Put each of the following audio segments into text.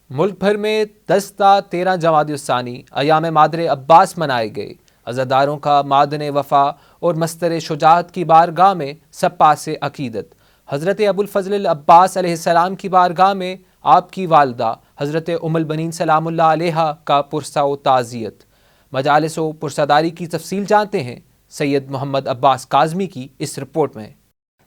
ملک بھر میں 10 تا 13 جمادی الثانی ایام مادر عباس منائے گئے۔ عزاداروں کا معدن وفا اور مستر شجاعت کی بارگاہ میں سب پاس عقیدت۔ حضرت ابوالفضل العباس علیہ السلام کی بارگاہ میں آپ کی والدہ حضرت ام البنین سلام اللہ علیہا کا پرسہ و تعزیت۔ مجالس و پرساداری کی تفصیل جانتے ہیں سید محمد عباس کاظمی کی اس رپورٹ میں۔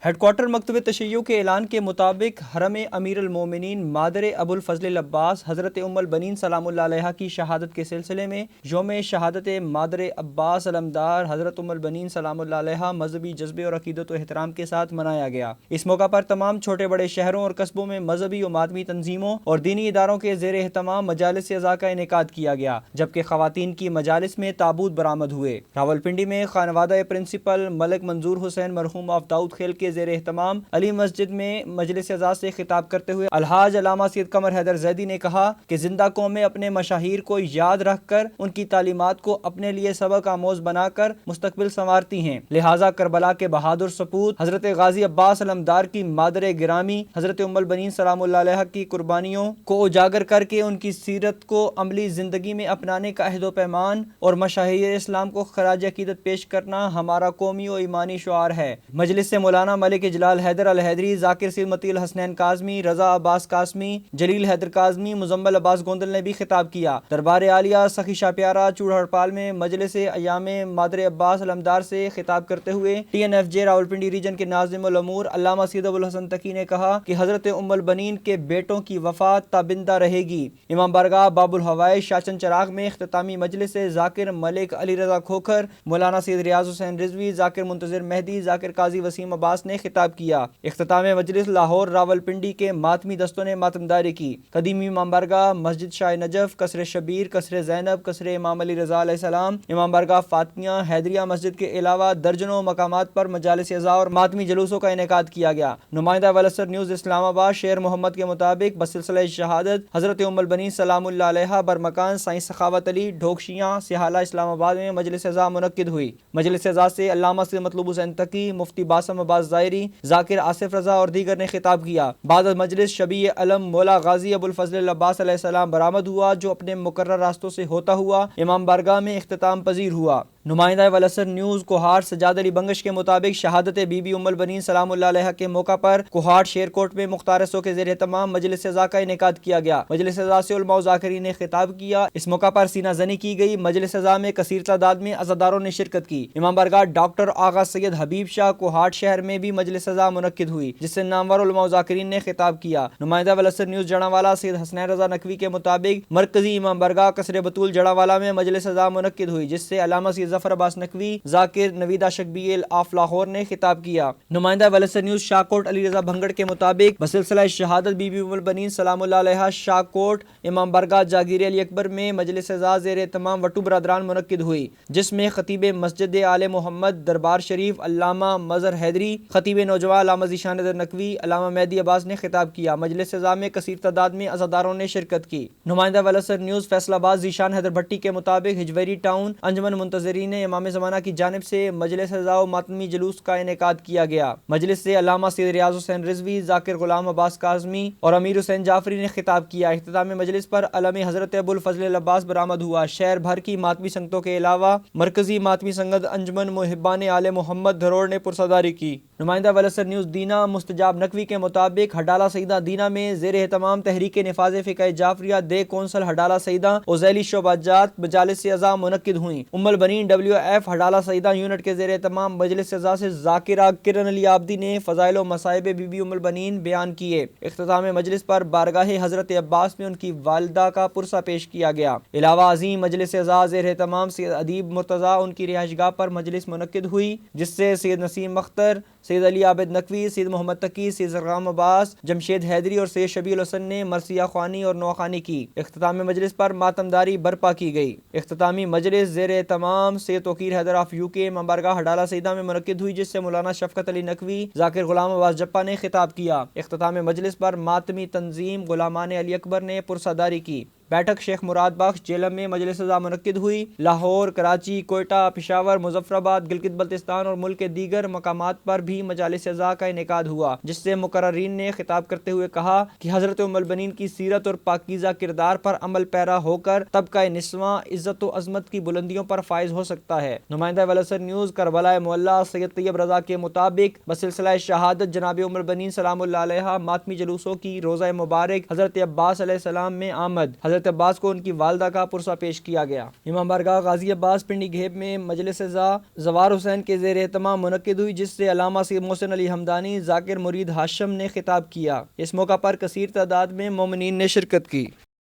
ہیڈ کوارٹر مکتب تشیع کے اعلان کے مطابق حرم امیر المومنین مادر ابوالفضل العباس حضرت ام البنین سلام اللہ علیہا کی شہادت کے سلسلے میں یوم شہادت مادر عباس علمدار حضرت ام البنین سلام اللہ علیہا مذہبی جذبے اور عقیدت و احترام کے ساتھ منایا گیا۔ اس موقع پر تمام چھوٹے بڑے شہروں اور قصبوں میں مذہبی و مادمی تنظیموں اور دینی اداروں کے زیر اہتمام مجالس عزا کا انعقاد کیا گیا، جبکہ خواتین کی مجالس میں تابوت برآمد ہوئے۔ راولپنڈی میں خانوادہ پرنسپل ملک منظور حسین مرحوم آف داؤد خیل کے زیر اہتمام علی مسجد میں مجلس اعزاز سے خطاب کرتے ہوئے الحاج علامہ سید قمر حیدر زیدی نے کہا کہ زندہ قومیں اپنے مشاہیر کو یاد رکھ کر ان کی تعلیمات کو اپنے لیے سبق آموز بنا کر مستقبل سنوارتی ہیں، لہٰذا کربلا کے بہادر سپوت حضرت غازی عباس علمدار کی مادر گرامی حضرت ام البنین سلام اللہ علیہ کی قربانیوں کو اجاگر کر کے ان کی سیرت کو عملی زندگی میں اپنانے کا عہد و پیمان اور مشاہیر اسلام کو خراج عقیدت پیش کرنا ہمارا قومی و ایمانی شعار ہے۔ مجلس سے مولانا ملک جلال حیدر الحیدری، ذاکر سید متی الحسنین کاظمی، رضا عباس قاسمی، جلیل حیدر کاظمی، مزمل عباس گوندل نے بھی خطاب کیا۔ دربار عالیہ سخی شاہ پیارا چوڑہڑپال میں مجلس ایام مادر عباس علمدار سے خطاب کرتے ہوئے ٹی این ایف جے راولپنڈی ریجن کے ناظم الامور علامہ سید ابوالحسن تقی نے کہا کہ حضرت ام البنین کے بیٹوں کی وفات تابندہ رہے گی۔ امام بارگاہ باب الہوائے شاچن چراغ میں اختتامی مجلس سے ذاکر ملک علی رضا کھوکھر، مولانا سید ریاض حسین رضوی، ذاکر منتظر مہدی، ذاکر قاضی وسیم عباس نے خطاب کیا۔ اختتام مجلس لاہور راولپنڈی کے ماتمی دستوں نے ماتمداری کی۔ قدیمی امام بارگاہ مسجد شاہ نجف، قصر شبیر، قصر زینب، قصر امام علی رضا علیہ السلام، امام بارگاہ فاطمیہ حیدریہ مسجد کے علاوہ درجنوں مقامات پر مجالس عزا اور ماتمی جلوسوں کا انعقاد کیا گیا۔ نمائندہ ولسر نیوز اسلام آباد شیر محمد کے مطابق بسلسلہ شہادت حضرت ام البنین سلام اللہ علیہا برمکان سائیں سخاوت علی ڈھوکشیاں سیحالہ اسلام آباد میں مجلس عزا منعقد ہوئی۔ مجلس عزا سے علامہ سید مطلوب حسین تقی، مفتی باسم عباس ظاہری، ذاکر آصف رضا اور دیگر نے خطاب کیا۔ بعد از مجلس شبیہ علم مولا غازی ابوالفضل العباس علیہ السلام برآمد ہوا، جو اپنے مقرر راستوں سے ہوتا ہوا امام بارگاہ میں اختتام پذیر ہوا۔ نمائندہ ولسر نیوز کوہاٹ سجاد علی بنگش کے مطابق شہادت بی بی ام البنین سلام اللہ علیہ کے موقع پر کوہاٹ شیرکوٹ میں مختارسوں کے زیر اہتمام مجلس عزا کا انعقاد کیا گیا۔ مجلس عزا سے علماء و ذاکرین نے خطاب کیا۔ اس موقع پر سینہ زنی کی گئی۔ مجلس عزا میں کثیر تعداد میں عزاداروں نے شرکت کی۔ امام بارگاہ ڈاکٹر آغا سید حبیب شاہ کوہاٹ شہر میں بھی مجلس عزا منعقد ہوئی، جس سے نامور علماء و ذاکرین نے خطاب کیا۔ نمائندہ ولسر نیوز جڑاوالا سید حسنین رضا نقوی کے مطابق مرکزی امام بارگاہ قصر بطول جڑاوالا میں مجلس عزا منعقد ہوئی، جس سے علامہ سید ظفر عباس نقوی، ذاکر نویدہ شکبیل آف لاہور نے خطاب کیا۔ نمائندہ ولسر نیوز شاہکوٹ علی رضا بھنگڑ کے مطابق بسلسلہ شہادت بی بی ام البنین سلام اللہ علیہا شاہکوٹ امام بارگاہ جاگیر علی اکبر میں مجلس عزا زیر اہتمام وٹو برادران منعقد ہوئی، جس میں خطیب مسجد آل محمد دربار شریف علامہ مظہر حیدری، خطیب نوجوان علامہ ذیشان حیدر نقوی، علامہ مہدی عباس نے خطاب کیا۔ مجلس عزا میں کثیر تعداد میں عزاداروں نے شرکت کی۔ نمائندہ ولسر نیوز فیصل آباد ذیشان حیدر بھٹی کے مطابق ہجویری ٹاؤن انجمن منتظرین امام زمانہ کی جانب سے مجلس عزا و ماتمی جلوس کا انعقاد کیا گیا۔ مجلس سے علامہ سید ریاض حسین رضوی، ذاکر غلام عباس کاظمی اور امیر حسین جعفری نے خطاب کیا۔ اختتام مجلس پر علم حضرت ابوالفضل العباس برآمد ہوا۔ شہر بھر کی ماتمی سنگتوں کے علاوہ مرکزی ماتمی سنگت انجمن محبان آل محمد دھروڑ نے پرساداری کی۔ نمائندہ ولسر نیوز دینا مستجاب نقوی کے مطابق ہڈالہ سیدہ دینا میں زیر اہتمام تحریک نفاذ فقہ جعفریہ دے کونسل ہڈالہ سیدہ اوزیلی شعبہ جات مجالس عزا منعقد ہوئیں۔ ام البنین ڈبلیو ایف ہڈالہ سیدہ یونٹ کے زیر اہتمام مجلس عزا سے ذاکرہ کرن علی عابدی نے فضائل و مصائب بی بی ام البنین بیان کیے۔ اختتام مجلس پر بارگاہ حضرت عباس میں ان کی والدہ کا پرسہ پیش کیا گیا۔ علاوہ عظیم مجلس عزا زیر اہتمام سید ادیب مرتضیٰ ان کی رہائش گاہ پر مجلس منعقد ہوئی، جس سے سید نسیم اختر، سید علی عابد نقوی، سید محمد تقی، سید زرغام عباس، جمشید حیدری اور سید شبیع الحسن نے مرثیہ خوانی اور نوخوانی کی۔ اختتام مجلس پر ماتمداری برپا کی گئی۔ اختتامی مجلس زیر اہتمام سید توقیر حیدر آف یو کے امام بارگاہ ہڈالہ سیدہ میں منعقد ہوئی، جس سے مولانا شفقت علی نقوی، ذاکر غلام عباس جپا نے خطاب کیا۔ اختتام مجلس پر ماتمی تنظیم غلامان علی اکبر نے پرساداری کی۔ بیٹھک شیخ مراد بخش جیلم میں مجلس ازا منعقد ہوئی۔ لاہور، کراچی، کوئٹہ، پشاور، مظفر آباد، گلگت بلتستان اور ملک کے دیگر مقامات پر بھی مجالس ازا کا انعقاد ہوا، جس سے مقررین نے خطاب کرتے ہوئے کہا کہ حضرت ام المؤمنین کی سیرت اور پاکیزہ کردار پر عمل پیرا ہو کر طبقہ نسواں عزت و عظمت کی بلندیوں پر فائز ہو سکتا ہے۔ نمائندہ ولسر نیوز کربلا معلیٰ سید طیب رضا کے مطابق بسلسلہ شہادت جناب ام المؤمنین سلام اللہ علیہا ماتمی جلوسوں کی روزہ مبارک حضرت عباس علیہ السلام میں آمد، حضرت عباس کو ان کی والدہ کا پرسہ پیش کیا گیا۔ امام بارگاہ غازی عباس پنڈی گھیب میں مجلس ازا زوار حسین کے زیر اہتمام منعقد ہوئی، جس سے علامہ سید محسن علی حمدانی ذاکر مرید ہاشم نے خطاب کیا۔ اس موقع پر کثیر تعداد میں مومنین نے شرکت کی۔